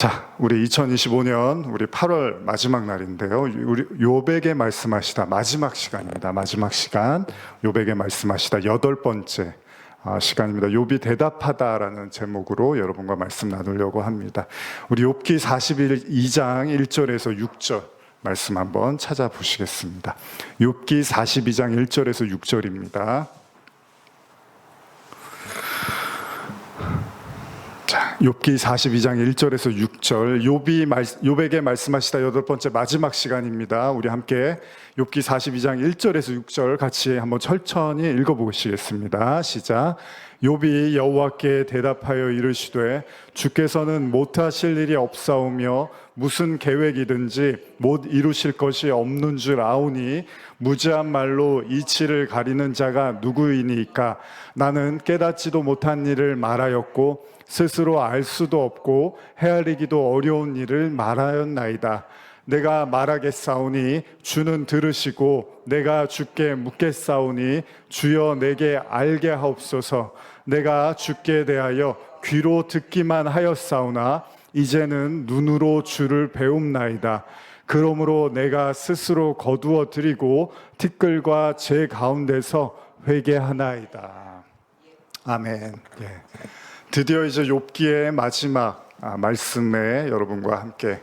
자, 우리 2025년 우리 8월 마지막 날인데요. 우리 욥에게 말씀하시다 마지막 시간입니다. 마지막 시간 욥에게 말씀하시다 8번째 시간입니다. 욥이 대답하다라는 제목으로 여러분과 말씀 나누려고 합니다. 우리 욥기 42장 1절에서 6절 말씀 한번 찾아보시겠습니다. 욥기 42장 1절에서 6절입니다. 욥기 42장 1절에서 6절 욥에게 말씀하시다 8번째 마지막 시간입니다. 우리 함께 욥기 42장 1절에서 6절 같이 한번 천천히 읽어보시겠습니다. 시작. 욥이 여호와께 대답하여 이르시되 주께서는 못하실 일이 없사오며 무슨 계획이든지 못 이루실 것이 없는 줄 아오니 무지한 말로 이치를 가리는 자가 누구이니까. 나는 깨닫지도 못한 일을 말하였고 스스로 알 수도 없고 헤아리기도 어려운 일을 말하였나이다. 내가 말하겠사오니 주는 들으시고 내가 주께 묻겠사오니 주여 내게 알게 하옵소서. 내가 주께 대하여 귀로 듣기만 하였사오나 이제는 눈으로 주를 배움나이다. 그러므로 내가 스스로 거두어 드리고 티끌과 제 가운데서 회개하나이다. 아멘. 예. 드디어 이제 욥기의 마지막 말씀에 여러분과 함께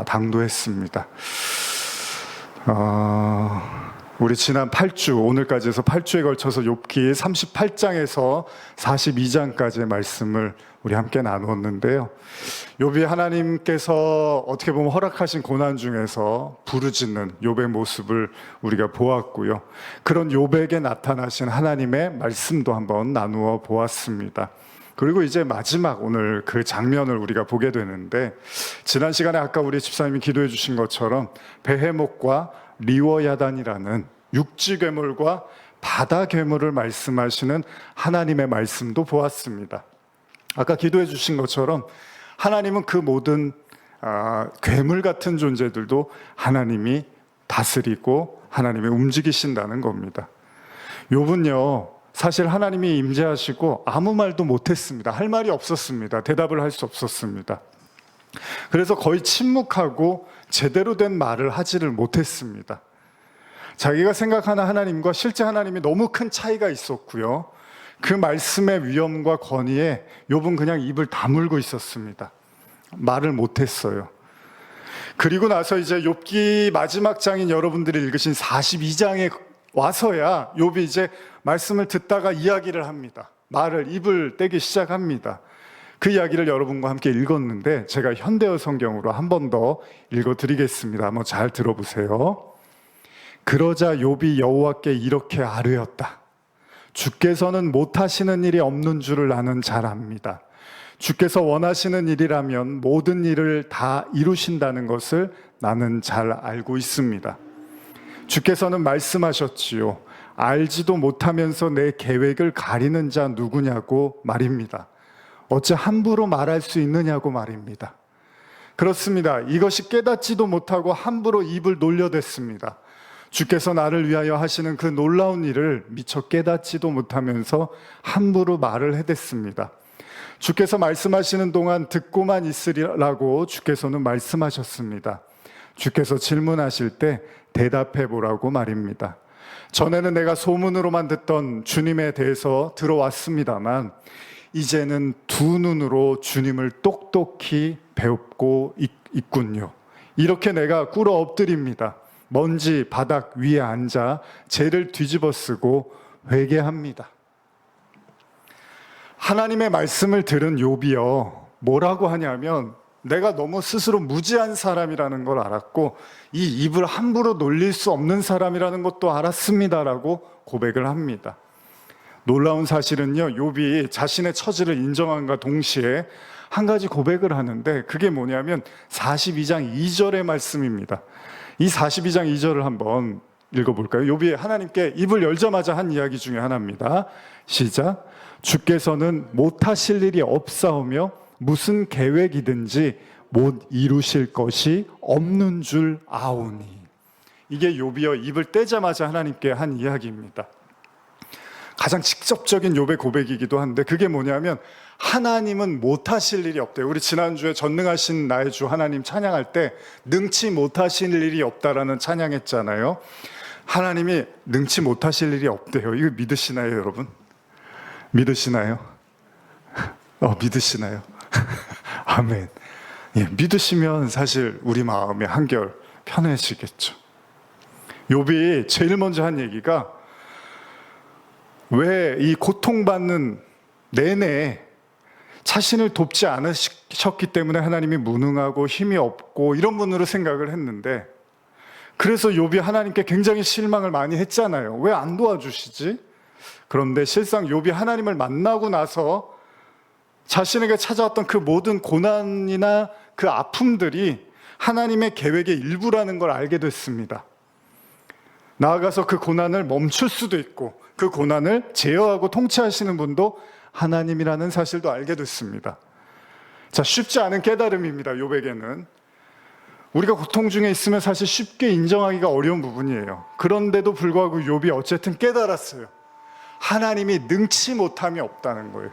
당도했습니다. 우리 지난 8주, 오늘까지 해서 8주에 걸쳐서 욥기 38장에서 42장까지의 말씀을 우리 함께 나누었는데요. 욥이 하나님께서 어떻게 보면 허락하신 고난 중에서 부르짖는 욥의 모습을 우리가 보았고요. 그런 욥에게 나타나신 하나님의 말씀도 한번 나누어 보았습니다. 그리고 이제 마지막 오늘 그 장면을 우리가 보게 되는데, 지난 시간에 아까 우리 집사님이 기도해 주신 것처럼 베헤목과 리워야단이라는 육지 괴물과 바다 괴물을 말씀하시는 하나님의 말씀도 보았습니다. 아까 기도해 주신 것처럼 하나님은 그 모든 괴물 같은 존재들도 하나님이 다스리고 하나님이 움직이신다는 겁니다. 욥은요, 사실 하나님이 임재하시고 아무 말도 못했습니다. 할 말이 없었습니다. 대답을 할 수 없었습니다. 그래서 거의 침묵하고 제대로 된 말을 하지를 못했습니다. 자기가 생각하는 하나님과 실제 하나님이 너무 큰 차이가 있었고요. 그 말씀의 위엄과 권위에 욥은 그냥 입을 다물고 있었습니다. 말을 못했어요. 그리고 나서 이제 욥기 마지막 장인 여러분들이 읽으신 42장에 와서야 욥이 이제 말씀을 듣다가 이야기를 합니다. 입을 떼기 시작합니다. 그 이야기를 여러분과 함께 읽었는데 제가 현대어 성경으로 한 번 더 읽어드리겠습니다. 한번 잘 들어보세요. 그러자 욥이 여호와께 이렇게 아뢰었다. 주께서는 못하시는 일이 없는 줄을 나는 잘 압니다. 주께서 원하시는 일이라면 모든 일을 다 이루신다는 것을 나는 잘 알고 있습니다. 주께서는 말씀하셨지요. 알지도 못하면서 내 계획을 가리는 자 누구냐고 말입니다. 어찌 함부로 말할 수 있느냐고 말입니다. 그렇습니다. 이것이 깨닫지도 못하고 함부로 입을 놀려댔습니다. 주께서 나를 위하여 하시는 그 놀라운 일을 미처 깨닫지도 못하면서 함부로 말을 해댔습니다. 주께서 말씀하시는 동안 듣고만 있으리라고 주께서는 말씀하셨습니다. 주께서 질문하실 때 대답해 보라고 말입니다. 전에는 내가 소문으로만 듣던 주님에 대해서 들어왔습니다만 이제는 두 눈으로 주님을 똑똑히 배우고 있군요. 이렇게 내가 꿇어 엎드립니다. 먼지 바닥 위에 앉아 죄를 뒤집어 쓰고 회개합니다. 하나님의 말씀을 들은 욥이요, 뭐라고 하냐면 내가 너무 스스로 무지한 사람이라는 걸 알았고 이 입을 함부로 놀릴 수 없는 사람이라는 것도 알았습니다라고 고백을 합니다. 놀라운 사실은요, 욥이 자신의 처지를 인정함과 동시에 한 가지 고백을 하는데 그게 뭐냐면 42장 2절의 말씀입니다. 이 42장 2절을 한번 읽어볼까요? 욥이 하나님께 입을 열자마자 한 이야기 중에 하나입니다. 시작. 주께서는 못하실 일이 없사오며 무슨 계획이든지 못 이루실 것이 없는 줄 아오니. 이게 욥이요, 입을 떼자마자 하나님께 한 이야기입니다. 가장 직접적인 욥의 고백이기도 한데 그게 뭐냐면 하나님은 못하실 일이 없대요. 우리 지난주에 전능하신 나의 주 하나님 찬양할 때 능치 못하실 일이 없다라는 찬양했잖아요. 하나님이 능치 못하실 일이 없대요. 이거 믿으시나요, 여러분? 믿으시나요? 믿으시나요? 아멘. 예, 믿으시면 사실 우리 마음이 한결 편해지겠죠. 욥이 제일 먼저 한 얘기가 왜 이 고통받는 내내 자신을 돕지 않으셨기 때문에 하나님이 무능하고 힘이 없고 이런 분으로 생각을 했는데, 그래서 욥이 하나님께 굉장히 실망을 많이 했잖아요. 왜 안 도와주시지? 그런데 실상 욥이 하나님을 만나고 나서 자신에게 찾아왔던 그 모든 고난이나 그 아픔들이 하나님의 계획의 일부라는 걸 알게 됐습니다. 나아가서 그 고난을 멈출 수도 있고 그 고난을 제어하고 통치하시는 분도 하나님이라는 사실도 알게 됐습니다. 자, 쉽지 않은 깨달음입니다. 욥에게는. 우리가 고통 중에 있으면 사실 쉽게 인정하기가 어려운 부분이에요. 그런데도 불구하고 욥이 어쨌든 깨달았어요. 하나님이 능치 못함이 없다는 거예요.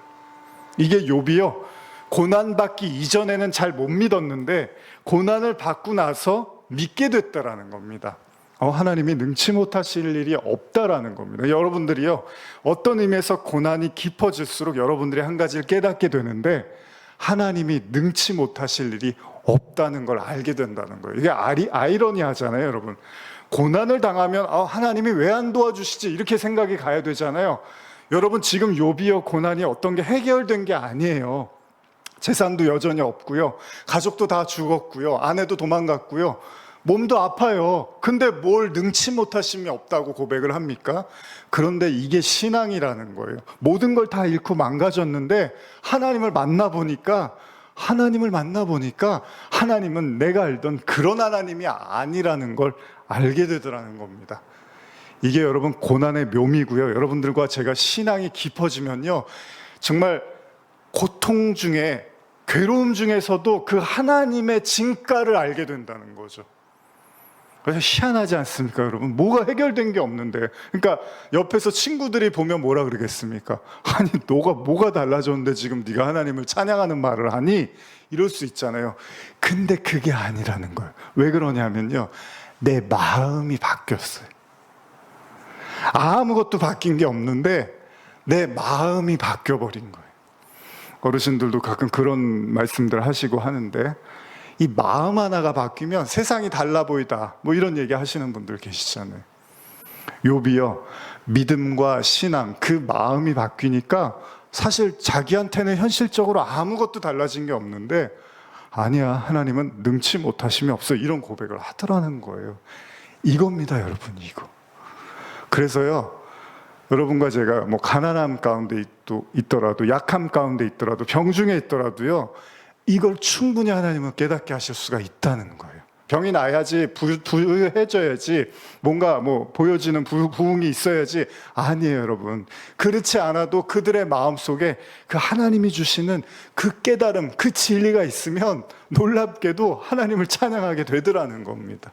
이게 욥이요, 고난받기 이전에는 잘 못 믿었는데 고난을 받고 나서 믿게 됐다라는 겁니다. 하나님이 능치 못하실 일이 없다라는 겁니다. 여러분들이요, 어떤 의미에서 고난이 깊어질수록 여러분들이 한 가지를 깨닫게 되는데, 하나님이 능치 못하실 일이 없다는 걸 알게 된다는 거예요. 이게 아이러니하잖아요, 여러분. 고난을 당하면 하나님이 왜 안 도와주시지 이렇게 생각이 가야 되잖아요. 여러분, 지금 욥이요, 고난이 어떤 게 해결된 게 아니에요. 재산도 여전히 없고요, 가족도 다 죽었고요, 아내도 도망갔고요, 몸도 아파요. 근데 뭘 능치 못하심이 없다고 고백을 합니까? 그런데 이게 신앙이라는 거예요. 모든 걸 다 잃고 망가졌는데 하나님을 만나보니까 하나님은 내가 알던 그런 하나님이 아니라는 걸 알게 되더라는 겁니다. 이게 여러분 고난의 묘미고요. 여러분들과 제가 신앙이 깊어지면요, 정말 고통 중에, 괴로움 중에서도 그 하나님의 진가를 알게 된다는 거죠. 그래서 희한하지 않습니까, 여러분? 뭐가 해결된 게 없는데. 그러니까 옆에서 친구들이 보면 뭐라 그러겠습니까? 아니, 너가 뭐가 달라졌는데 지금 네가 하나님을 찬양하는 말을 하니? 이럴 수 있잖아요. 근데 그게 아니라는 거예요. 왜 그러냐면요, 내 마음이 바뀌었어요. 아무것도 바뀐 게 없는데 내 마음이 바뀌어버린 거예요. 어르신들도 가끔 그런 말씀들 하시고 하는데, 이 마음 하나가 바뀌면 세상이 달라 보이다, 뭐 이런 얘기 하시는 분들 계시잖아요. 욥이요, 믿음과 신앙, 그 마음이 바뀌니까 사실 자기한테는 현실적으로 아무것도 달라진 게 없는데, 아니야, 하나님은 능치 못하심이 없어, 이런 고백을 하더라는 거예요. 이겁니다, 여러분, 이거. 그래서요, 여러분과 제가 뭐 가난함 가운데 있더라도, 약함 가운데 있더라도, 병 중에 있더라도요, 이걸 충분히 하나님은 깨닫게 하실 수가 있다는 거예요. 병이 나야지, 부유해져야지, 뭔가 뭐 보여지는 부흥이 있어야지. 아니에요, 여러분. 그렇지 않아도 그들의 마음속에 그 하나님이 주시는 그 깨달음, 그 진리가 있으면 놀랍게도 하나님을 찬양하게 되더라는 겁니다.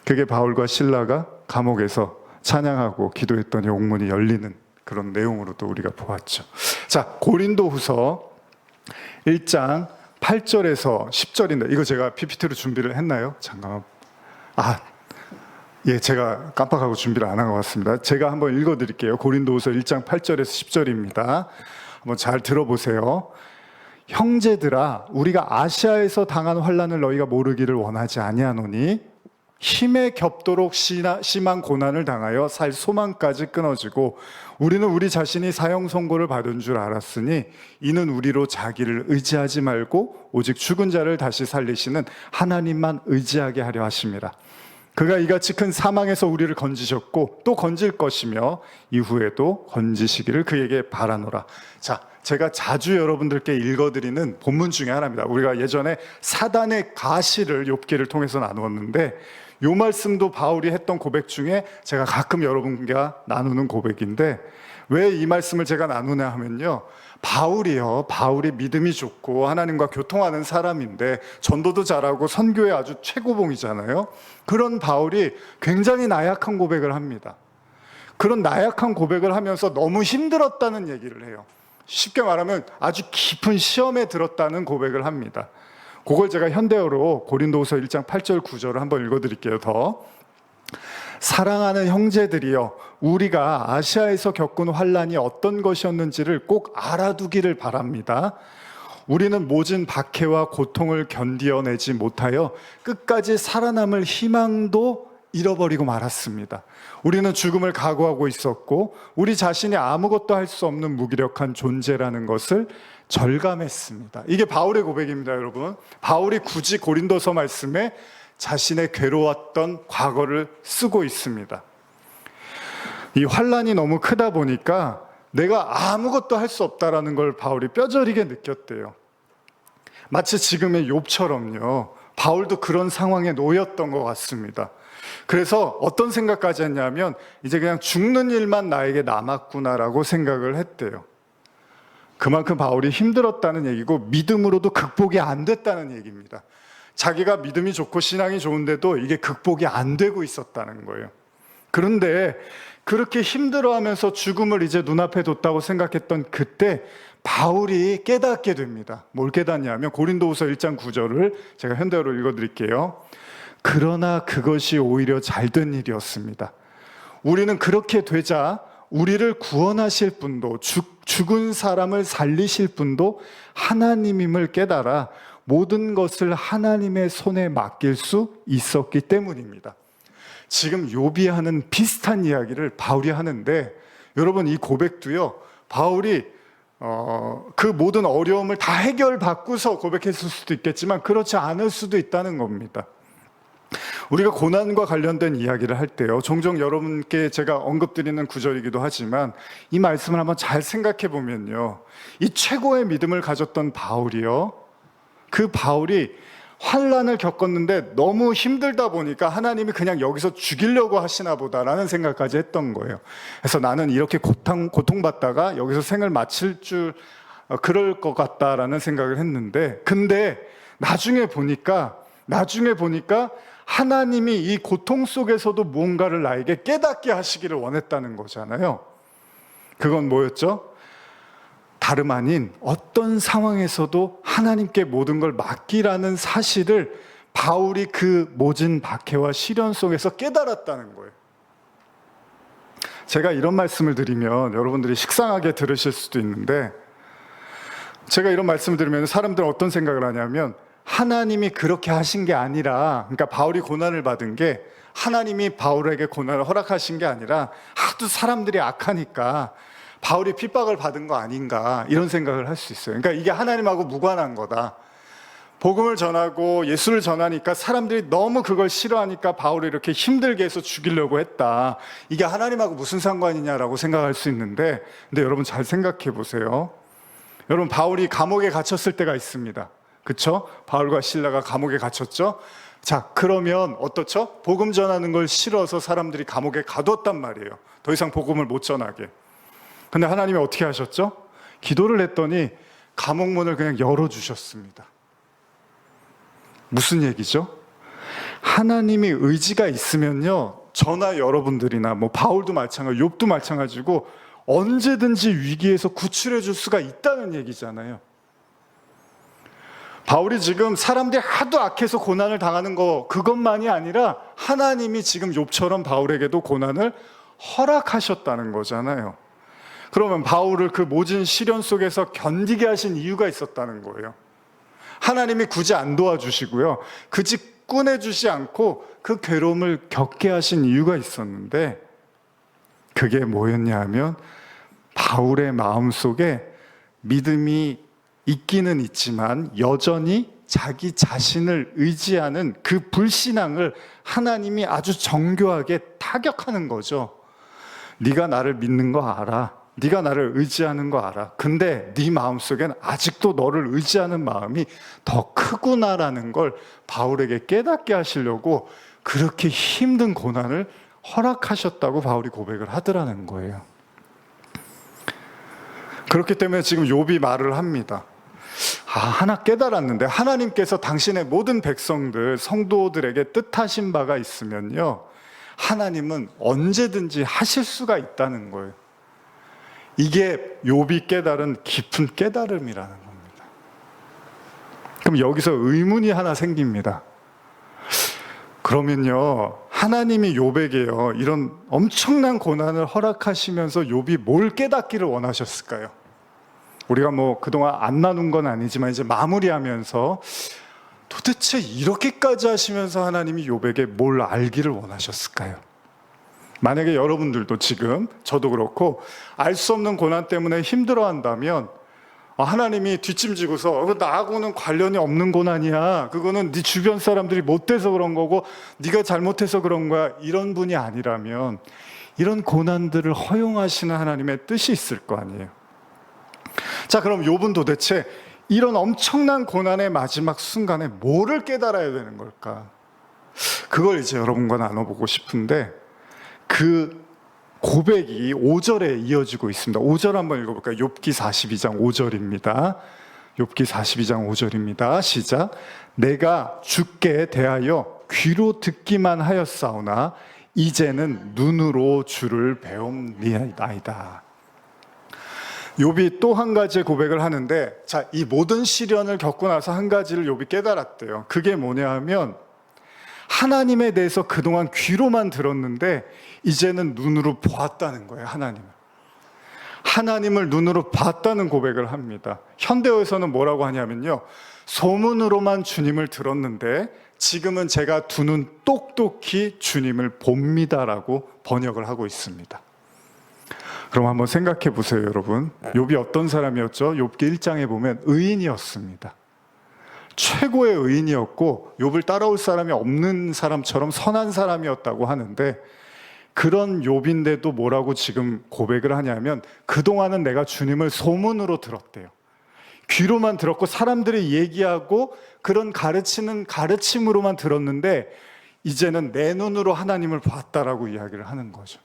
그게 바울과 실라가 감옥에서 찬양하고 기도했더니 옥문이 열리는 그런 내용으로도 우리가 보았죠. 자, 고린도후서 1장 8절에서 10절인데, 이거 제가 PPT로 준비를 했나요? 잠깐만. 예, 제가 깜빡하고 준비를 안 한 것 같습니다. 제가 한번 읽어드릴게요. 고린도후서 1장 8절에서 10절입니다. 한번 잘 들어보세요. 형제들아, 우리가 아시아에서 당한 환난을 너희가 모르기를 원하지 아니하노니, 힘에 겹도록 심한 고난을 당하여 살 소망까지 끊어지고, 우리는 우리 자신이 사형 선고를 받은 줄 알았으니 이는 우리로 자기를 의지하지 말고 오직 죽은 자를 다시 살리시는 하나님만 의지하게 하려 하심이라. 그가 이같이 큰 사망에서 우리를 건지셨고 또 건질 것이며 이후에도 건지시기를 그에게 바라노라. 자, 제가 자주 여러분들께 읽어드리는 본문 중에 하나입니다. 우리가 예전에 사단의 가시를 욥기를 통해서 나누었는데, 이 말씀도 바울이 했던 고백 중에 제가 가끔 여러분과 나누는 고백인데, 왜 이 말씀을 제가 나누냐 하면요, 바울이 믿음이 좋고 하나님과 교통하는 사람인데 전도도 잘하고 선교에 아주 최고봉이잖아요. 그런 바울이 굉장히 나약한 고백을 합니다. 그런 나약한 고백을 하면서 너무 힘들었다는 얘기를 해요. 쉽게 말하면 아주 깊은 시험에 들었다는 고백을 합니다. 그걸 제가 현대어로 고린도후서 1장 8절 9절을 한번 읽어드릴게요. 더 사랑하는 형제들이여, 우리가 아시아에서 겪은 환난이 어떤 것이었는지를 꼭 알아두기를 바랍니다. 우리는 모진 박해와 고통을 견디어내지 못하여 끝까지 살아남을 희망도 잃어버리고 말았습니다. 우리는 죽음을 각오하고 있었고 우리 자신이 아무것도 할 수 없는 무기력한 존재라는 것을 절감했습니다. 이게 바울의 고백입니다, 여러분. 바울이 굳이 고린도서 말씀에 자신의 괴로웠던 과거를 쓰고 있습니다. 이 환난이 너무 크다 보니까 내가 아무것도 할 수 없다라는 걸 바울이 뼈저리게 느꼈대요. 마치 지금의 욥처럼요. 바울도 그런 상황에 놓였던 것 같습니다. 그래서 어떤 생각까지 했냐면 이제 그냥 죽는 일만 나에게 남았구나라고 생각을 했대요. 그만큼 바울이 힘들었다는 얘기고 믿음으로도 극복이 안 됐다는 얘기입니다. 자기가 믿음이 좋고 신앙이 좋은데도 이게 극복이 안 되고 있었다는 거예요. 그런데 그렇게 힘들어하면서 죽음을 이제 눈앞에 뒀다고 생각했던 그때 바울이 깨닫게 됩니다. 뭘 깨닫냐면 고린도후서 1장 9절을 제가 현대어로 읽어드릴게요. 그러나 그것이 오히려 잘된 일이었습니다. 우리는 그렇게 되자 우리를 구원하실 분도 죽은 사람을 살리실 분도 하나님임을 깨달아 모든 것을 하나님의 손에 맡길 수 있었기 때문입니다. 지금 욥이 하는 비슷한 이야기를 바울이 하는데 여러분, 이 고백도요, 바울이 그 모든 어려움을 다 해결받고서 고백했을 수도 있겠지만 그렇지 않을 수도 있다는 겁니다. 우리가 고난과 관련된 이야기를 할 때요, 종종 여러분께 제가 언급드리는 구절이기도 하지만 이 말씀을 한번 잘 생각해 보면요, 이 최고의 믿음을 가졌던 바울이요, 그 바울이 환난을 겪었는데 너무 힘들다 보니까 하나님이 그냥 여기서 죽이려고 하시나 보다라는 생각까지 했던 거예요. 그래서 나는 이렇게 고통받다가 여기서 생을 마칠 줄 그럴 것 같다라는 생각을 했는데, 근데 나중에 보니까 하나님이 이 고통 속에서도 무언가를 나에게 깨닫게 하시기를 원했다는 거잖아요. 그건 뭐였죠? 다름 아닌 어떤 상황에서도 하나님께 모든 걸 맡기라는 사실을 바울이 그 모진 박해와 시련 속에서 깨달았다는 거예요. 제가 이런 말씀을 드리면 여러분들이 식상하게 들으실 수도 있는데, 제가 이런 말씀을 들으면 사람들은 어떤 생각을 하냐면 하나님이 그렇게 하신 게 아니라, 그러니까 바울이 고난을 받은 게 하나님이 바울에게 고난을 허락하신 게 아니라 하도 사람들이 악하니까 바울이 핍박을 받은 거 아닌가, 이런 생각을 할 수 있어요. 그러니까 이게 하나님하고 무관한 거다. 복음을 전하고 예수를 전하니까 사람들이 너무 그걸 싫어하니까 바울을 이렇게 힘들게 해서 죽이려고 했다. 이게 하나님하고 무슨 상관이냐라고 생각할 수 있는데, 근데 여러분 잘 생각해 보세요. 여러분, 바울이 감옥에 갇혔을 때가 있습니다. 그렇죠? 바울과 실라가 감옥에 갇혔죠? 자, 그러면 어떻죠? 복음 전하는 걸 싫어서 사람들이 감옥에 가두었단 말이에요. 더 이상 복음을 못 전하게. 근데 하나님이 어떻게 하셨죠? 기도를 했더니 감옥문을 그냥 열어주셨습니다. 무슨 얘기죠? 하나님이 의지가 있으면요, 저나 여러분들이나 뭐 바울도 마찬가지, 욥도 마찬가지고 언제든지 위기에서 구출해 줄 수가 있다는 얘기잖아요. 바울이 지금 사람들이 하도 악해서 고난을 당하는 거, 그것만이 아니라 하나님이 지금 욥처럼 바울에게도 고난을 허락하셨다는 거잖아요. 그러면 바울을 그 모진 시련 속에서 견디게 하신 이유가 있었다는 거예요. 하나님이 굳이 안 도와주시고요, 굳이 꺼내주지 않고 그 괴로움을 겪게 하신 이유가 있었는데, 그게 뭐였냐 하면 바울의 마음속에 믿음이 있기는 있지만 여전히 자기 자신을 의지하는 그 불신앙을 하나님이 아주 정교하게 타격하는 거죠. 네가 나를 믿는 거 알아. 네가 나를 의지하는 거 알아. 근데 네 마음속엔 아직도 너를 의지하는 마음이 더 크구나라는 걸 바울에게 깨닫게 하시려고 그렇게 힘든 고난을 허락하셨다고 바울이 고백을 하더라는 거예요. 그렇기 때문에 지금 욥이 말을 합니다. 하나 깨달았는데, 하나님께서 당신의 모든 백성들, 성도들에게 뜻하신 바가 있으면요, 하나님은 언제든지 하실 수가 있다는 거예요. 이게 욥이 깨달은 깊은 깨달음이라는 겁니다. 그럼 여기서 의문이 하나 생깁니다. 그러면요, 하나님이 욥에게요 이런 엄청난 고난을 허락하시면서 욥이 뭘 깨닫기를 원하셨을까요? 우리가 뭐 그동안 안 나눈 건 아니지만 이제 마무리하면서 도대체 이렇게까지 하시면서 하나님이 욥에게 뭘 알기를 원하셨을까요? 만약에 여러분들도 지금 저도 그렇고 알 수 없는 고난 때문에 힘들어한다면 하나님이 뒷짐지고서 나하고는 관련이 없는 고난이야, 그거는 네 주변 사람들이 못돼서 그런 거고 네가 잘못해서 그런 거야, 이런 분이 아니라면 이런 고난들을 허용하시는 하나님의 뜻이 있을 거 아니에요. 자, 그럼 욥은 도대체 이런 엄청난 고난의 마지막 순간에 뭐를 깨달아야 되는 걸까? 그걸 이제 여러분과 나눠보고 싶은데, 그 고백이 5절에 이어지고 있습니다. 5절 한번 읽어볼까요? 욥기 42장 5절입니다. 욥기 42장 5절입니다. 시작. 내가 주께 대하여 귀로 듣기만 하였사오나 이제는 눈으로 주를 배움니이다. 욥이 또 한 가지의 고백을 하는데, 자, 이 모든 시련을 겪고 나서 한 가지를 욥이 깨달았대요. 그게 뭐냐 하면 하나님에 대해서 그동안 귀로만 들었는데 이제는 눈으로 보았다는 거예요. 하나님을 눈으로 봤다는 고백을 합니다. 현대어에서는 뭐라고 하냐면요, 소문으로만 주님을 들었는데 지금은 제가 두 눈 똑똑히 주님을 봅니다라고 번역을 하고 있습니다. 그럼 한번 생각해 보세요, 여러분. 욥이 어떤 사람이었죠? 욥기 1장에 보면 의인이었습니다. 최고의 의인이었고 욥을 따라올 사람이 없는 사람처럼 선한 사람이었다고 하는데, 그런 욥인데도 뭐라고 지금 고백을 하냐면 그동안은 내가 주님을 소문으로 들었대요. 귀로만 들었고 사람들이 얘기하고 그런 가르치는 가르침으로만 들었는데 이제는 내 눈으로 하나님을 봤다라고 이야기를 하는 거죠.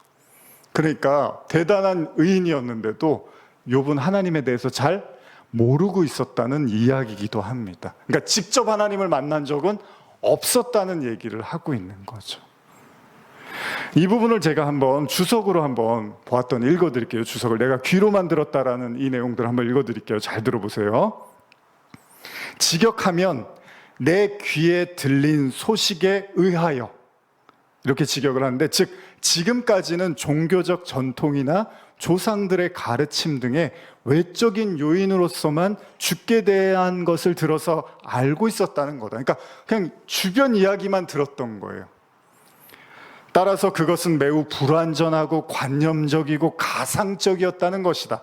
그러니까 대단한 의인이었는데도 욥은 하나님에 대해서 잘 모르고 있었다는 이야기이기도 합니다. 그러니까 직접 하나님을 만난 적은 없었다는 얘기를 하고 있는 거죠. 이 부분을 제가 한번 주석으로 한번 보았더니 읽어드릴게요. 주석을 내가 귀로만 들었다라는 이 내용들을 한번 읽어드릴게요. 잘 들어보세요. 직역하면 내 귀에 들린 소식에 의하여, 이렇게 직역을 하는데, 즉 지금까지는 종교적 전통이나 조상들의 가르침 등의 외적인 요인으로서만 주께 대한 것을 들어서 알고 있었다는 거다. 그러니까 그냥 주변 이야기만 들었던 거예요. 따라서 그것은 매우 불완전하고 관념적이고 가상적이었다는 것이다.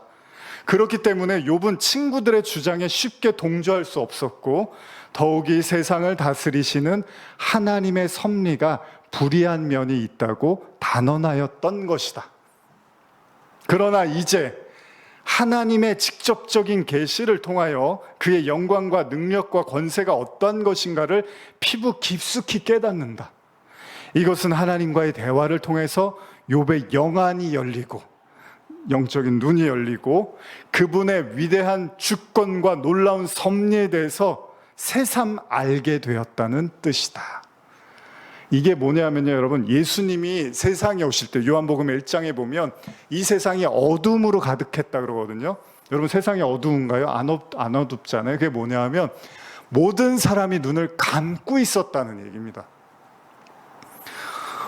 그렇기 때문에 욥은 친구들의 주장에 쉽게 동조할 수 없었고, 더욱이 세상을 다스리시는 하나님의 섭리가 불이한 면이 있다고 단언하였던 것이다. 그러나 이제 하나님의 직접적인 계시를 통하여 그의 영광과 능력과 권세가 어떠한 것인가를 피부 깊숙이 깨닫는다. 이것은 하나님과의 대화를 통해서 욥의 영안이 열리고 영적인 눈이 열리고 그분의 위대한 주권과 놀라운 섭리에 대해서 새삼 알게 되었다는 뜻이다. 이게 뭐냐면요, 여러분, 예수님이 세상에 오실 때 요한복음 1장에 보면 이 세상이 어둠으로 가득했다 그러거든요. 여러분, 세상이 어두운가요? 안 어둡잖아요. 그게 뭐냐면 모든 사람이 눈을 감고 있었다는 얘기입니다.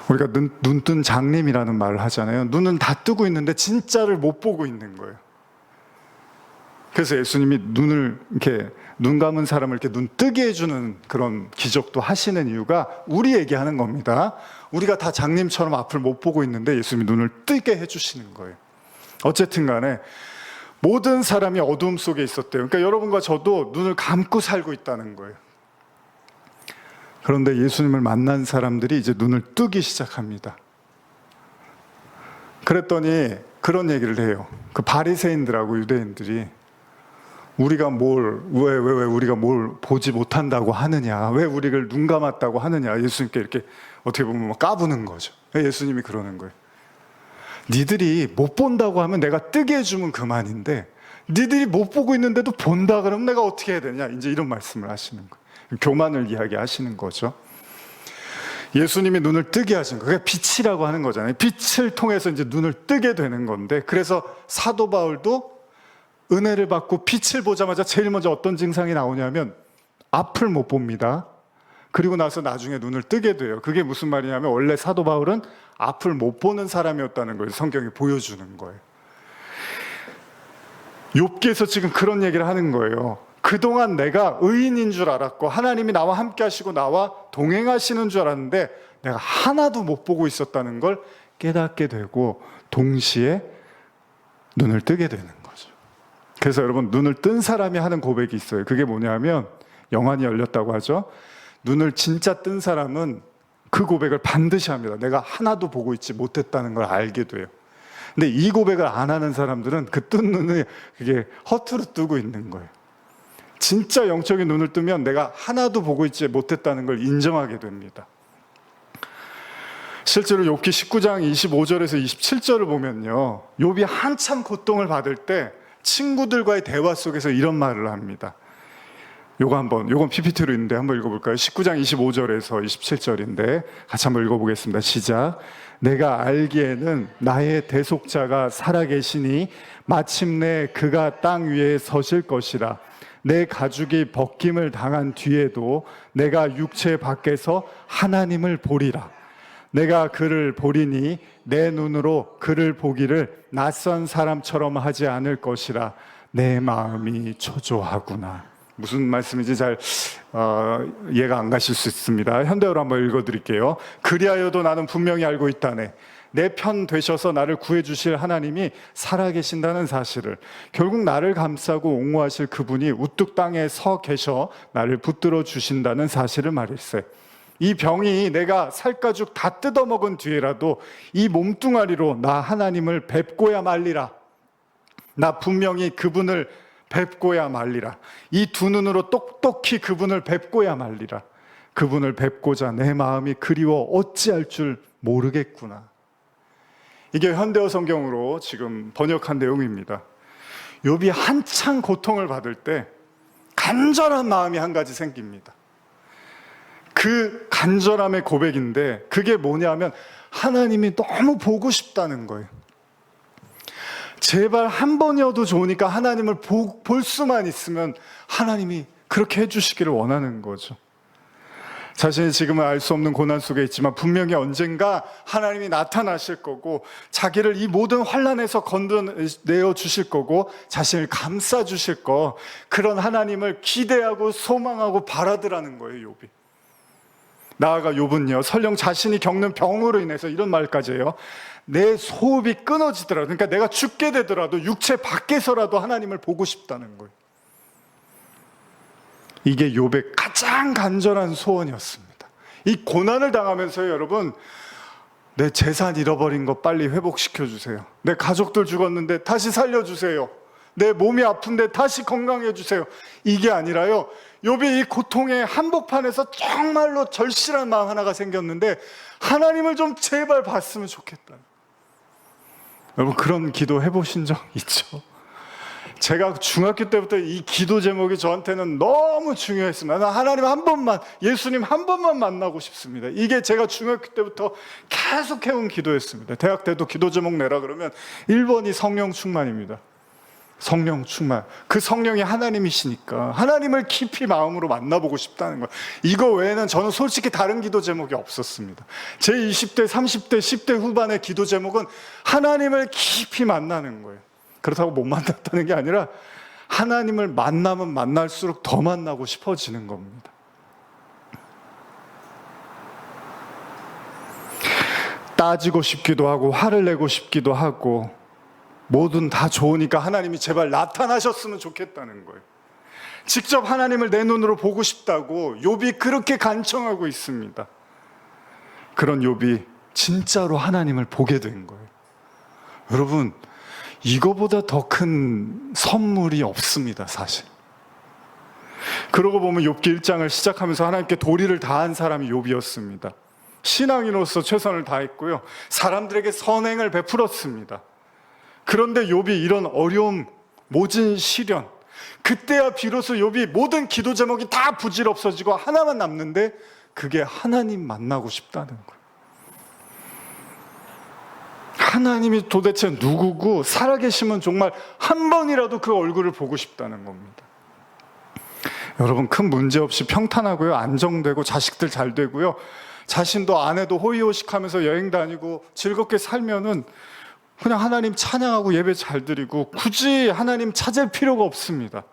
우리가 눈뜬 장님이라는 말을 하잖아요. 눈은 다 뜨고 있는데 진짜를 못 보고 있는 거예요. 그래서 예수님이 눈 감은 사람을 이렇게 눈 뜨게 해주는 그런 기적도 하시는 이유가 우리 얘기하는 겁니다. 우리가 다 장님처럼 앞을 못 보고 있는데 예수님이 눈을 뜨게 해주시는 거예요. 어쨌든 간에 모든 사람이 어두움 속에 있었대요. 그러니까 여러분과 저도 눈을 감고 살고 있다는 거예요. 그런데 예수님을 만난 사람들이 이제 눈을 뜨기 시작합니다. 그랬더니 그런 얘기를 해요. 그 바리새인들하고 유대인들이 우리가 왜 우리가 뭘 보지 못한다고 하느냐, 왜 우리를 눈 감았다고 하느냐, 예수님께 이렇게 어떻게 보면 까부는 거죠. 예수님이 그러는 거예요. 니들이 못 본다고 하면 내가 뜨게 해주면 그만인데 니들이 못 보고 있는데도 본다 그러면 내가 어떻게 해야 되냐, 이제 이런 말씀을 하시는 거예요. 교만을 이야기하시는 거죠. 예수님이 눈을 뜨게 하신 거예요. 그게 빛이라고 하는 거잖아요. 빛을 통해서 이제 눈을 뜨게 되는 건데, 그래서 사도 바울도 은혜를 받고 빛을 보자마자 제일 먼저 어떤 증상이 나오냐면 앞을 못 봅니다. 그리고 나서 나중에 눈을 뜨게 돼요. 그게 무슨 말이냐면 원래 사도 바울은 앞을 못 보는 사람이었다는 걸 성경이 보여주는 거예요. 욥기에서 지금 그런 얘기를 하는 거예요. 그동안 내가 의인인 줄 알았고 하나님이 나와 함께 하시고 나와 동행하시는 줄 알았는데 내가 하나도 못 보고 있었다는 걸 깨닫게 되고 동시에 눈을 뜨게 되는 거죠. 그래서 여러분, 눈을 뜬 사람이 하는 고백이 있어요. 그게 뭐냐면 영안이 열렸다고 하죠. 눈을 진짜 뜬 사람은 그 고백을 반드시 합니다. 내가 하나도 보고 있지 못했다는 걸 알게 돼요. 근데 이 고백을 안 하는 사람들은 그 뜬 눈을 그게 허투루 뜨고 있는 거예요. 진짜 영적인 눈을 뜨면 내가 하나도 보고 있지 못했다는 걸 인정하게 됩니다. 실제로 욥기 19장 25절에서 27절을 보면요, 욥이 한참 고통을 받을 때 친구들과의 대화 속에서 이런 말을 합니다. 요건 PPT로 있는데 한번 읽어볼까요? 19장 25절에서 27절인데 같이 한번 읽어보겠습니다. 시작. 내가 알기에는 나의 대속자가 살아계시니 마침내 그가 땅 위에 서실 것이라. 내 가죽이 벗김을 당한 뒤에도 내가 육체 밖에서 하나님을 보리라. 내가 그를 보리니 내 눈으로 그를 보기를 낯선 사람처럼 하지 않을 것이라. 내 마음이 초조하구나. 무슨 말씀인지 잘 이해가 안 가실 수 있습니다. 현대어로 한번 읽어드릴게요. 그리하여도 나는 분명히 알고 있다네. 내 편 되셔서 나를 구해주실 하나님이 살아계신다는 사실을, 결국 나를 감싸고 옹호하실 그분이 우뚝 땅에 서 계셔 나를 붙들어 주신다는 사실을 말일세. 이 병이 내가 살가죽 다 뜯어먹은 뒤에라도 이 몸뚱아리로 나 하나님을 뵙고야 말리라. 나 분명히 그분을 뵙고야 말리라. 이 두 눈으로 똑똑히 그분을 뵙고야 말리라. 그분을 뵙고자 내 마음이 그리워 어찌할 줄 모르겠구나. 이게 현대어 성경으로 지금 번역한 내용입니다. 욥이 한창 고통을 받을 때 간절한 마음이 한 가지 생깁니다. 그 간절함의 고백인데 그게 뭐냐면 하나님이 너무 보고 싶다는 거예요. 제발 한 번이어도 좋으니까 하나님을 볼 수만 있으면 하나님이 그렇게 해주시기를 원하는 거죠. 자신이 지금은 알 수 없는 고난 속에 있지만 분명히 언젠가 하나님이 나타나실 거고 자기를 이 모든 환난에서 건져내어 주실 거고 자신을 감싸 주실 거, 그런 하나님을 기대하고 소망하고 바라더라는 거예요, 욥이. 나아가 욥은요, 설령 자신이 겪는 병으로 인해서 이런 말까지 해요. 내 소흡이 끊어지더라도, 그러니까 내가 죽게 되더라도 육체 밖에서라도 하나님을 보고 싶다는 거예요. 이게 욥의 가장 간절한 소원이었습니다. 이 고난을 당하면서요, 여러분, 내 재산 잃어버린 거 빨리 회복시켜 주세요. 내 가족들 죽었는데 다시 살려주세요. 내 몸이 아픈데 다시 건강해 주세요. 이게 아니라요, 욥이 이 고통의 한복판에서 정말로 절실한 마음 하나가 생겼는데 하나님을 좀 제발 봤으면 좋겠다. 여러분, 그런 기도 해보신 적 있죠? 제가 중학교 때부터 이 기도 제목이 저한테는 너무 중요했습니다. 나 하나님 한 번만, 예수님 한 번만 만나고 싶습니다. 이게 제가 중학교 때부터 계속 해온 기도였습니다. 대학 때도 기도 제목 내라 그러면 1번이 성령 충만입니다. 성령 충만. 그 성령이 하나님이시니까 하나님을 깊이 마음으로 만나보고 싶다는 거예요. 이거 외에는 저는 솔직히 다른 기도 제목이 없었습니다. 제 20대, 30대, 10대 후반의 기도 제목은 하나님을 깊이 만나는 거예요. 그렇다고 못 만났다는 게 아니라 하나님을 만나면 만날수록 더 만나고 싶어지는 겁니다. 따지고 싶기도 하고 화를 내고 싶기도 하고 뭐든 다 좋으니까 하나님이 제발 나타나셨으면 좋겠다는 거예요. 직접 하나님을 내 눈으로 보고 싶다고 욥이 그렇게 간청하고 있습니다. 그런 욥이 진짜로 하나님을 보게 된 거예요. 여러분, 이거보다 더 큰 선물이 없습니다, 사실. 그러고 보면 욥기 1장을 시작하면서 하나님께 도리를 다한 사람이 욥이었습니다. 신앙인으로서 최선을 다했고요, 사람들에게 선행을 베풀었습니다. 그런데 욥이 이런 어려움, 모진 시련, 그때야 비로소 욥이 모든 기도 제목이 다 부질없어지고 하나만 남는데 그게 하나님 만나고 싶다는 거예요. 하나님이 도대체 누구고 살아계시면 정말 한 번이라도 그 얼굴을 보고 싶다는 겁니다. 여러분, 큰 문제 없이 평탄하고요, 안정되고 자식들 잘 되고요, 자신도 아내도 호의호식하면서 여행 다니고 즐겁게 살면은 그냥 하나님 찬양하고 예배 잘 드리고 굳이 하나님 찾을 필요가 없습니다.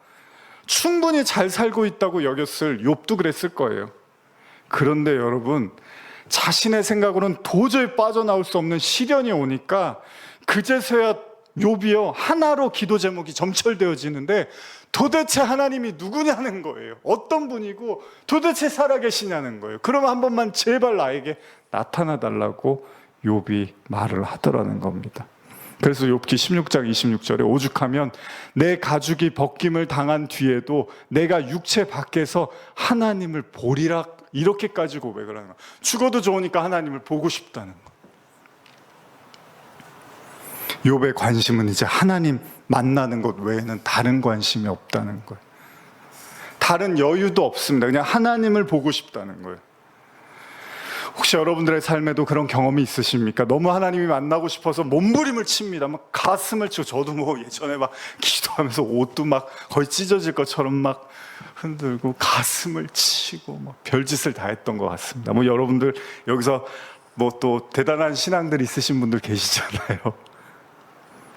충분히 잘 살고 있다고 여겼을 욥도 그랬을 거예요. 그런데 여러분, 자신의 생각으로는 도저히 빠져나올 수 없는 시련이 오니까 그제서야 욥이요, 하나로 기도 제목이 점철되어지는데 도대체 하나님이 누구냐는 거예요. 어떤 분이고 도대체 살아계시냐는 거예요. 그러면 한 번만 제발 나에게 나타나 달라고 욥이 말을 하더라는 겁니다. 그래서 욥기 16장 26절에 오죽하면 내 가죽이 벗김을 당한 뒤에도 내가 육체 밖에서 하나님을 보리라, 이렇게까지 고백을 하는 거예요. 죽어도 좋으니까 하나님을 보고 싶다는 거예요. 욥의 관심은 이제 하나님 만나는 것 외에는 다른 관심이 없다는 거예요. 다른 여유도 없습니다. 그냥 하나님을 보고 싶다는 거예요. 혹시 여러분들의 삶에도 그런 경험이 있으십니까? 너무 하나님이 만나고 싶어서 몸부림을 칩니다. 막 가슴을 치고, 저도 뭐 예전에 막 기도하면서 옷도 막 거의 찢어질 것처럼 막 흔들고 가슴을 치고 막 별짓을 다 했던 것 같습니다. 뭐 여러분들 여기서 뭐 또 대단한 신앙들 있으신 분들 계시잖아요.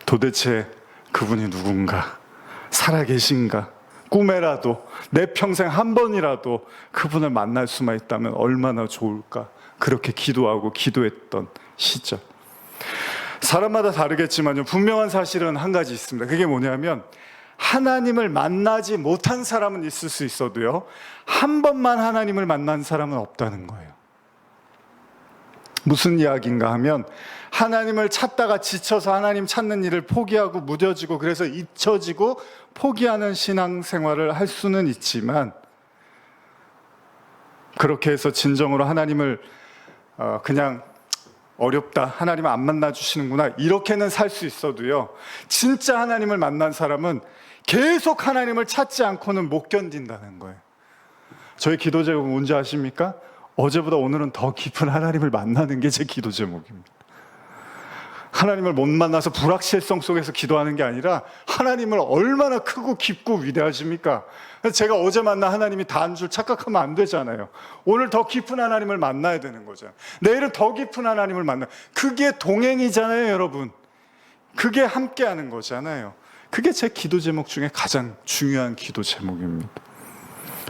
도대체 그분이 누군가, 살아계신가, 꿈에라도 내 평생 한 번이라도 그분을 만날 수만 있다면 얼마나 좋을까, 그렇게 기도하고 기도했던 시절. 사람마다 다르겠지만요, 분명한 사실은 한 가지 있습니다. 그게 뭐냐면 하나님을 만나지 못한 사람은 있을 수 있어도요, 한 번만 하나님을 만난 사람은 없다는 거예요. 무슨 이야기인가 하면, 하나님을 찾다가 지쳐서 하나님 찾는 일을 포기하고 무뎌지고 그래서 잊혀지고 포기하는 신앙생활을 할 수는 있지만, 그렇게 해서 진정으로 하나님을 그냥 어렵다, 하나님을 안 만나주시는구나, 이렇게는 살 수 있어도요, 진짜 하나님을 만난 사람은 계속 하나님을 찾지 않고는 못 견딘다는 거예요. 저희 기도 제목은 뭔지 아십니까? 어제보다 오늘은 더 깊은 하나님을 만나는 게 제 기도 제목입니다. 하나님을 못 만나서 불확실성 속에서 기도하는 게 아니라, 하나님을 얼마나 크고 깊고 위대하십니까? 제가 어제 만난 하나님이 다인 줄 착각하면 안 되잖아요. 오늘 더 깊은 하나님을 만나야 되는 거죠. 내일은 더 깊은 하나님을 만나. 그게 동행이잖아요, 여러분. 그게 함께하는 거잖아요. 그게 제 기도 제목 중에 가장 중요한 기도 제목입니다.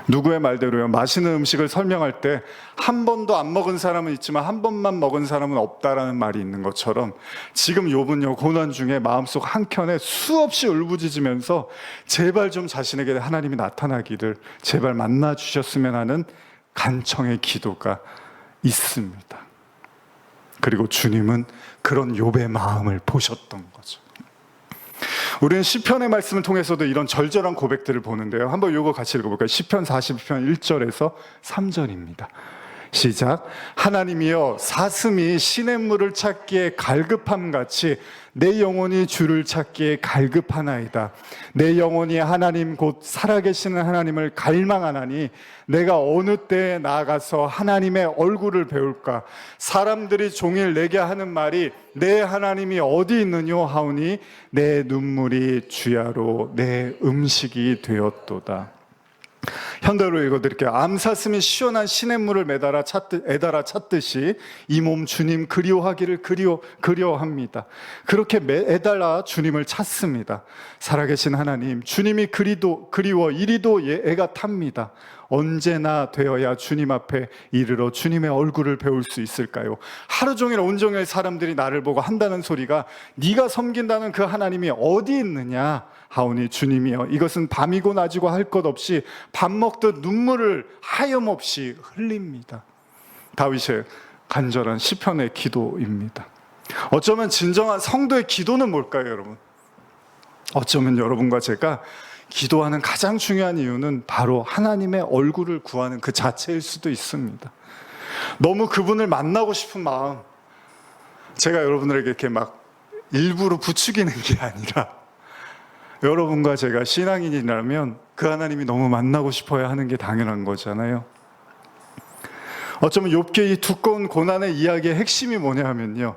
누구의 말대로요, 맛있는 음식을 설명할 때 한 번도 안 먹은 사람은 있지만 한 번만 먹은 사람은 없다라는 말이 있는 것처럼, 지금 욥은요, 고난 중에 마음속 한켠에 수없이 울부짖으면서 제발 좀 자신에게 하나님이 나타나기를 제발 만나 주셨으면 하는 간청의 기도가 있습니다. 그리고 주님은 그런 욥의 마음을 보셨던 거죠. 우리는 시편의 말씀을 통해서도 이런 절절한 고백들을 보는데요, 한번 이거 같이 읽어볼까요? 시편 42편 1절에서 3절입니다. 시작. 하나님이여, 사슴이 시냇물을 찾기에 갈급함같이 내 영혼이 주를 찾기에 갈급하나이다. 내 영혼이 하나님 곧 살아계시는 하나님을 갈망하나니 내가 어느 때에 나아가서 하나님의 얼굴을 배울까? 사람들이 종일 내게 하는 말이 내 하나님이 어디 있느뇨 하오니 내 눈물이 주야로 내 음식이 되었도다. 현대로 읽어드릴게요. 암사슴이 시원한 시냇물을 애달아 찾듯이 이 몸 주님 그리워하기를 그리워합니다. 그렇게 애달아 주님을 찾습니다. 살아계신 하나님, 주님이 그리워 이리도 애가 탑니다. 언제나 되어야 주님 앞에 이르러 주님의 얼굴을 배울 수 있을까요? 하루 종일 온종일 사람들이 나를 보고 한다는 소리가 네가 섬긴다는 그 하나님이 어디 있느냐 하오니 주님이여, 이것은 밤이고 낮이고 할 것 없이 밥 먹듯 눈물을 하염없이 흘립니다. 다윗의 간절한 시편의 기도입니다. 어쩌면 진정한 성도의 기도는 뭘까요, 여러분? 어쩌면 여러분과 제가 기도하는 가장 중요한 이유는 바로 하나님의 얼굴을 구하는 그 자체일 수도 있습니다. 너무 그분을 만나고 싶은 마음, 제가 여러분들에게 이렇게 막 일부러 부추기는 게 아니라, 여러분과 제가 신앙인이라면 그 하나님이 너무 만나고 싶어야 하는 게 당연한 거잖아요. 어쩌면 욥기의 이 두꺼운 고난의 이야기의 핵심이 뭐냐 하면요,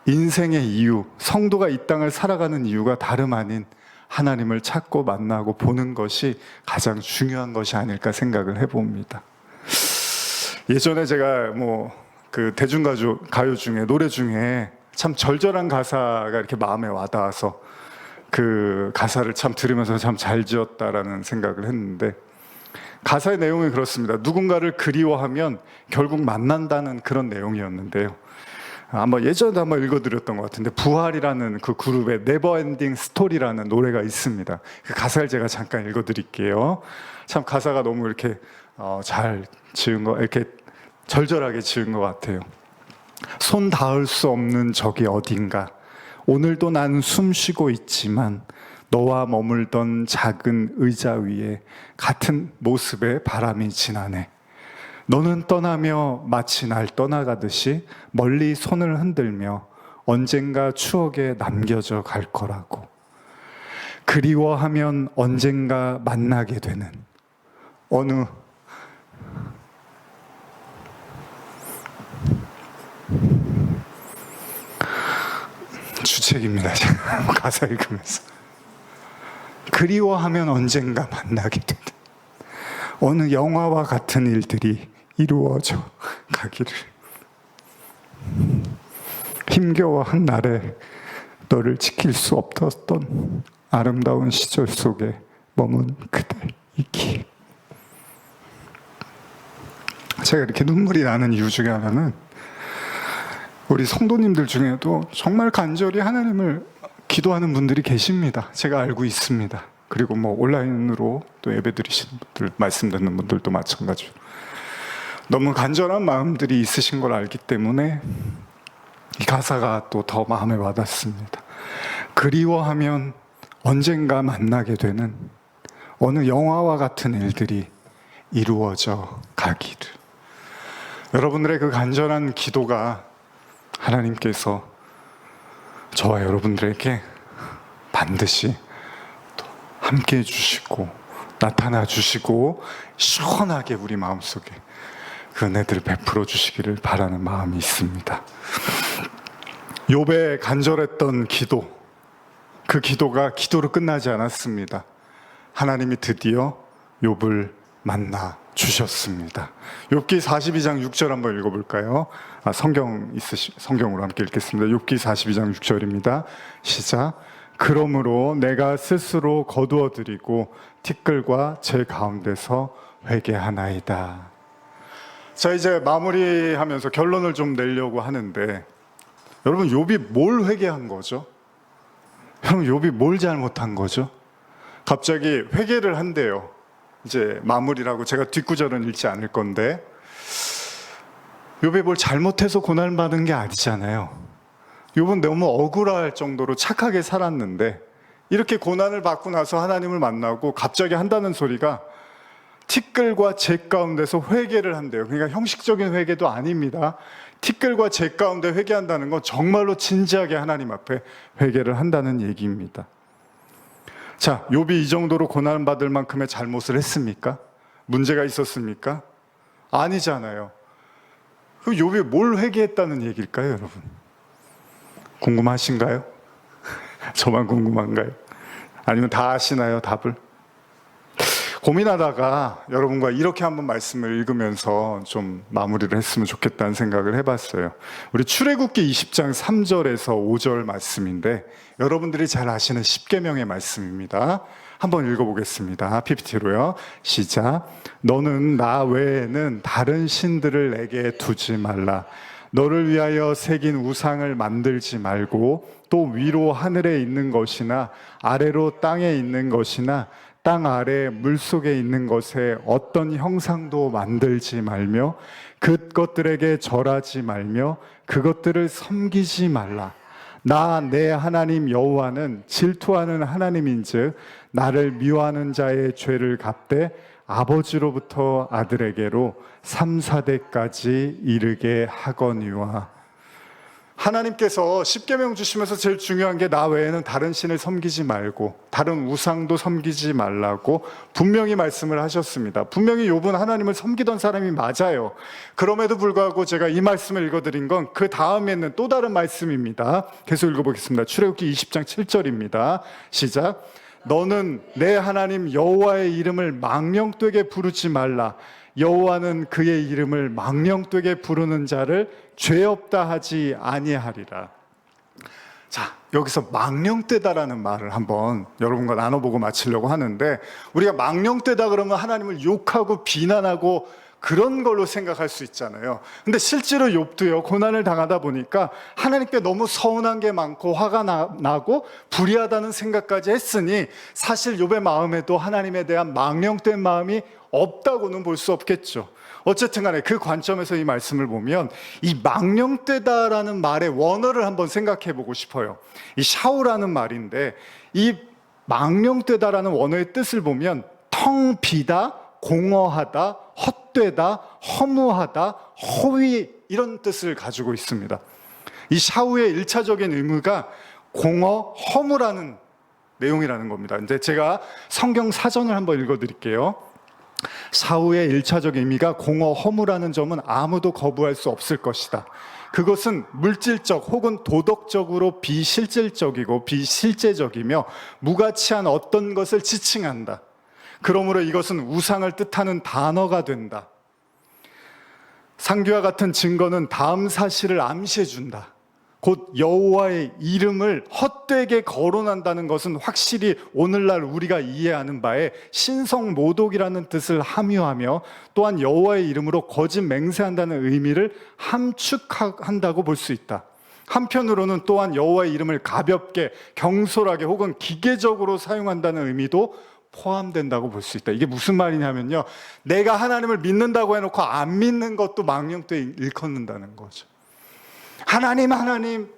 인생의 이유, 성도가 이 땅을 살아가는 이유가 다름 아닌 하나님을 찾고 만나고 보는 것이 가장 중요한 것이 아닐까 생각을 해봅니다. 예전에 제가 그 대중가요 중에, 노래 중에 참 절절한 가사가 이렇게 마음에 와닿아서 그 가사를 참 들으면서 참 잘 지었다라는 생각을 했는데, 가사의 내용이 그렇습니다. 누군가를 그리워하면 결국 만난다는 그런 내용이었는데요. 아마 예전에 한번 읽어드렸던 것 같은데, 부활이라는 그 그룹의 네버엔딩 스토리라는 노래가 있습니다. 그 가사를 제가 잠깐 읽어드릴게요. 참 가사가 너무 이렇게 잘 지은 거, 이렇게 절절하게 지은 것 같아요. 손 닿을 수 없는 적이 어딘가, 오늘도 난 숨 쉬고 있지만 너와 머물던 작은 의자 위에 같은 모습의 바람이 지나네. 너는 떠나며 마치 날 떠나가듯이 멀리 손을 흔들며 언젠가 추억에 남겨져 갈 거라고. 그리워하면 언젠가 만나게 되는 어느 주책입니다. 제가 가사 읽으면서. 그리워하면 언젠가 만나게 되는 어느 영화와 같은 일들이 이루어져 가기를. 힘겨워한 날에 너를 지킬 수 없었던 아름다운 시절 속에 머문 그대이기. 제가 이렇게 눈물이 나는 이유 중에 하나는, 우리 성도님들 중에도 정말 간절히 하나님을 기도하는 분들이 계십니다. 제가 알고 있습니다. 그리고 온라인으로 또 예배 드리시는 분들, 말씀 듣는 분들도 마찬가지로 너무 간절한 마음들이 있으신 걸 알기 때문에 이 가사가 또 더 마음에 와닿습니다. 그리워하면 언젠가 만나게 되는 어느 영화와 같은 일들이 이루어져 가기를. 여러분들의 그 간절한 기도가 하나님께서 저와 여러분들에게 반드시 또 함께 해주시고 나타나 주시고 시원하게 우리 마음속에 그 은혜들을 베풀어 주시기를 바라는 마음이 있습니다. 욥의 간절했던 기도, 그 기도가 기도로 끝나지 않았습니다. 하나님이 드디어 욥을 만나 주셨습니다. 욥기 42장 6절 한번 읽어볼까요? 성경으로 함께 읽겠습니다. 욥기 42장 6절입니다. 시작. 그러므로 내가 스스로 거두어 드리고 티끌과 제 가운데서 회개하나이다. 자, 이제 마무리하면서 결론을 좀 내려고 하는데, 여러분 욥이 뭘 회개한 거죠? 여러분 욥이 뭘 잘못한 거죠? 갑자기 회개를 한대요. 이제 마무리라고 제가 뒷구절은 읽지 않을 건데, 욥이 뭘 잘못해서 고난받은 게 아니잖아요. 욥은 너무 억울할 정도로 착하게 살았는데, 이렇게 고난을 받고 나서 하나님을 만나고 갑자기 한다는 소리가 티끌과 재 가운데서 회개를 한대요. 그러니까 형식적인 회개도 아닙니다. 티끌과 재 가운데 회개한다는 건 정말로 진지하게 하나님 앞에 회개를 한다는 얘기입니다. 자, 욥이 이 정도로 고난받을 만큼의 잘못을 했습니까? 문제가 있었습니까? 아니잖아요. 그 욥이 뭘 회개했다는 얘기일까요, 여러분? 궁금하신가요? 저만 궁금한가요? 아니면 다 아시나요, 답을? 고민하다가 여러분과 이렇게 한번 말씀을 읽으면서 좀 마무리를 했으면 좋겠다는 생각을 해봤어요. 우리 출애굽기 20장 3절에서 5절 말씀인데, 여러분들이 잘 아시는 십계명의 말씀입니다. 한번 읽어보겠습니다. PPT로요. 시작. 너는 나 외에는 다른 신들을 내게 두지 말라. 너를 위하여 새긴 우상을 만들지 말고, 또 위로 하늘에 있는 것이나 아래로 땅에 있는 것이나 땅 아래 물속에 있는 것에 어떤 형상도 만들지 말며 그것들에게 절하지 말며 그것들을 섬기지 말라. 나 내 하나님 여호와는 질투하는 하나님인즉 나를 미워하는 자의 죄를 갚되 아버지로부터 아들에게로 3, 4대까지 이르게 하거니와. 하나님께서 십계명 주시면서 제일 중요한 게 나 외에는 다른 신을 섬기지 말고 다른 우상도 섬기지 말라고 분명히 말씀을 하셨습니다. 분명히 욥은 하나님을 섬기던 사람이 맞아요. 그럼에도 불구하고 제가 이 말씀을 읽어드린 건 그 다음에 있는 또 다른 말씀입니다. 계속 읽어보겠습니다. 출애굽기 20장 7절입니다. 시작. 너는 내 하나님 여호와의 이름을 망령되게 부르지 말라. 여호와는 그의 이름을 망령되게 부르는 자를 죄 없다 하지 아니하리라. 자, 여기서 망령되다라는 말을 한번 여러분과 나눠보고 마치려고 하는데, 우리가 망령되다 그러면 하나님을 욕하고 비난하고 그런 걸로 생각할 수 있잖아요. 근데 실제로 욥도요, 고난을 당하다 보니까 하나님께 너무 서운한 게 많고 화가 나고 불의하다는 생각까지 했으니 사실 욥의 마음에도 하나님에 대한 망령된 마음이 없다고는 볼 수 없겠죠. 어쨌든 간에 그 관점에서 이 말씀을 보면 이 망령되다라는 말의 원어를 한번 생각해 보고 싶어요. 이 샤우라는 말인데 이 망령되다라는 원어의 뜻을 보면 텅 비다, 공허하다, 헛되다, 허무하다, 허위, 이런 뜻을 가지고 있습니다. 이 샤우의 1차적인 의무가 공허, 허무라는 내용이라는 겁니다. 이제 제가 성경 사전을 한번 읽어드릴게요. 샤우의 1차적 의미가 공허, 허무라는 점은 아무도 거부할 수 없을 것이다. 그것은 물질적 혹은 도덕적으로 비실질적이고 비실제적이며 무가치한 어떤 것을 지칭한다. 그러므로 이것은 우상을 뜻하는 단어가 된다. 상규와 같은 증거는 다음 사실을 암시해 준다. 곧 여호와의 이름을 헛되게 거론한다는 것은 확실히 오늘날 우리가 이해하는 바에 신성 모독이라는 뜻을 함유하며 또한 여호와의 이름으로 거짓 맹세한다는 의미를 함축한다고 볼 수 있다. 한편으로는 또한 여호와의 이름을 가볍게 경솔하게 혹은 기계적으로 사용한다는 의미도 포함된다고 볼 수 있다. 이게 무슨 말이냐면요, 내가 하나님을 믿는다고 해놓고 안 믿는 것도 망령되이 일컫는다는 거죠. 하나님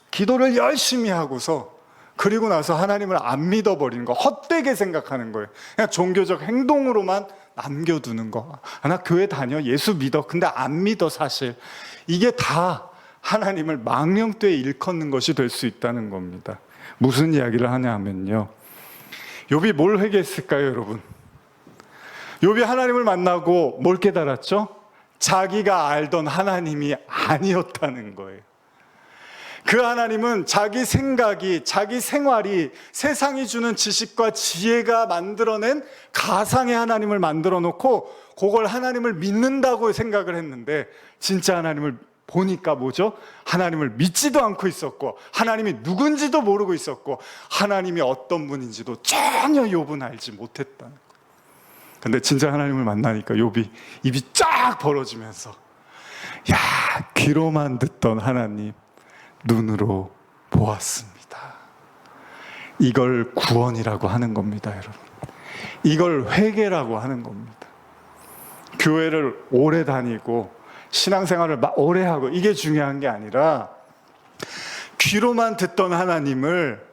기도를 열심히 하고서 그리고 나서 하나님을 안 믿어버리는 거, 헛되게 생각하는 거예요. 그냥 종교적 행동으로만 남겨두는 거. 나 교회 다녀, 예수 믿어, 근데 안 믿어 사실. 이게 다 하나님을 망령되이 일컫는 것이 될 수 있다는 겁니다. 무슨 이야기를 하냐 하면요, 욥이 뭘 회개했을까요, 여러분? 욥이 하나님을 만나고 뭘 깨달았죠? 자기가 알던 하나님이 아니었다는 거예요. 그 하나님은 자기 생각이, 자기 생활이 세상이 주는 지식과 지혜가 만들어낸 가상의 하나님을 만들어 놓고 그걸 하나님을 믿는다고 생각을 했는데, 진짜 하나님을 보니까 뭐죠? 하나님을 믿지도 않고 있었고 하나님이 누군지도 모르고 있었고 하나님이 어떤 분인지도 전혀 욥은 알지 못했다는 거예요. 근데 진짜 하나님을 만나니까 욥이 입이 쫙 벌어지면서, 야, 귀로만 듣던 하나님 눈으로 보았습니다. 이걸 구원이라고 하는 겁니다, 여러분. 이걸 회개라고 하는 겁니다. 교회를 오래 다니고 신앙생활을 오래 하고 이게 중요한 게 아니라 귀로만 듣던 하나님을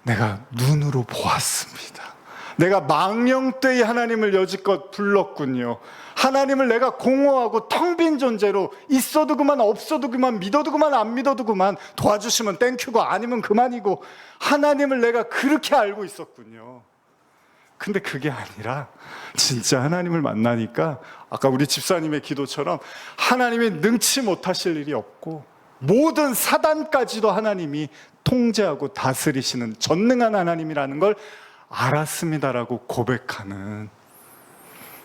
내가 눈으로 보았습니다. 내가 망령되이 하나님을 여지껏 불렀군요. 하나님을 내가 공허하고 텅 빈 존재로 있어도 그만 없어도 그만 믿어도 그만 안 믿어도 그만 도와주시면 땡큐고 아니면 그만이고 하나님을 내가 그렇게 알고 있었군요. 근데 그게 아니라 진짜 하나님을 만나니까 아까 우리 집사님의 기도처럼 하나님이 능치 못하실 일이 없고 모든 사단까지도 하나님이 통제하고 다스리시는 전능한 하나님이라는 걸 알았습니다라고 고백하는,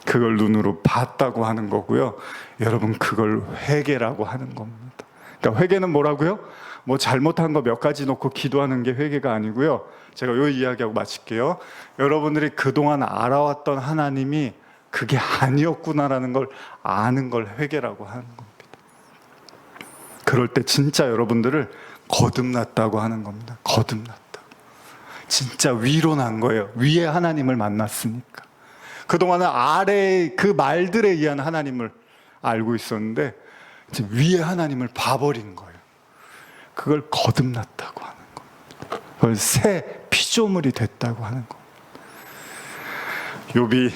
그걸 눈으로 봤다고 하는 거고요. 여러분, 그걸 회개라고 하는 겁니다. 그러니까 회개는 뭐라고요? 뭐 잘못한 거 몇 가지 놓고 기도하는 게 회개가 아니고요. 제가 요 이야기하고 마칠게요. 여러분들이 그동안 알아왔던 하나님이 그게 아니었구나라는 걸 아는 걸 회개라고 하는 겁니다. 그럴 때 진짜 여러분들을 거듭났다고 하는 겁니다. 거듭났다. 진짜 위로 난 거예요. 위에 하나님을 만났으니까. 그동안은 아래의 그 말들에 의한 하나님을 알고 있었는데 이제 위에 하나님을 봐버린 거예요. 그걸 거듭났다고 하는 겁니다. 그걸 새 피조물이 됐다고 하는 겁니다. 욥이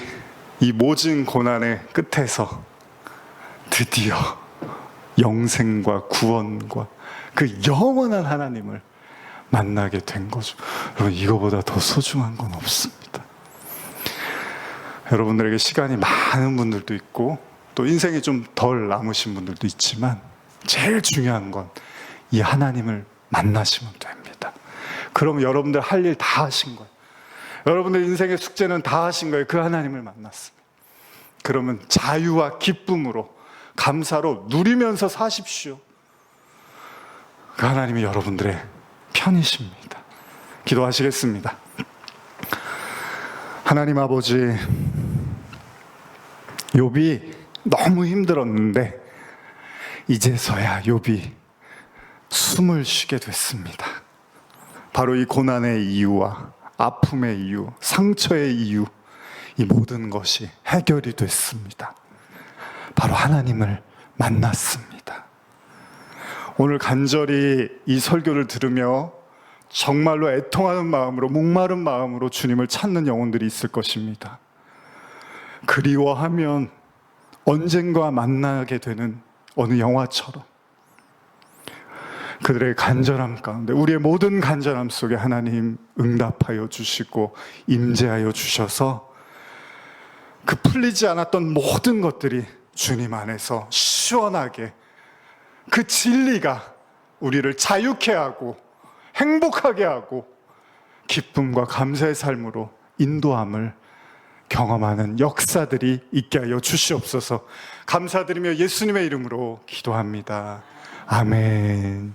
이 모진 고난의 끝에서 드디어 영생과 구원과 그 영원한 하나님을 만나게 된 거죠. 여러분, 이거보다 더 소중한 건 없습니다. 여러분들에게 시간이 많은 분들도 있고 또 인생이 좀 덜 남으신 분들도 있지만 제일 중요한 건 이 하나님을 만나시면 됩니다. 그럼 여러분들 할 일 다 하신 거예요. 여러분들 인생의 숙제는 다 하신 거예요. 그 하나님을 만났습니다. 그러면 자유와 기쁨으로 감사로 누리면서 사십시오. 그 하나님이 여러분들의 편이십니다. 기도하시겠습니다. 하나님 아버지, 욥이 너무 힘들었는데 이제서야 욥이 숨을 쉬게 됐습니다. 바로 이 고난의 이유와 아픔의 이유, 상처의 이유, 이 모든 것이 해결이 됐습니다. 바로 하나님을 만났습니다. 오늘 간절히 이 설교를 들으며 정말로 애통하는 마음으로, 목마른 마음으로 주님을 찾는 영혼들이 있을 것입니다. 그리워하면 언젠가 만나게 되는 어느 영화처럼 그들의 간절함 가운데, 우리의 모든 간절함 속에 하나님 응답하여 주시고 임재하여 주셔서 그 풀리지 않았던 모든 것들이 주님 안에서 시원하게, 그 진리가 우리를 자유케 하고 행복하게 하고 기쁨과 감사의 삶으로 인도함을 경험하는 역사들이 있게 하여 주시옵소서. 감사드리며 예수님의 이름으로 기도합니다. 아멘.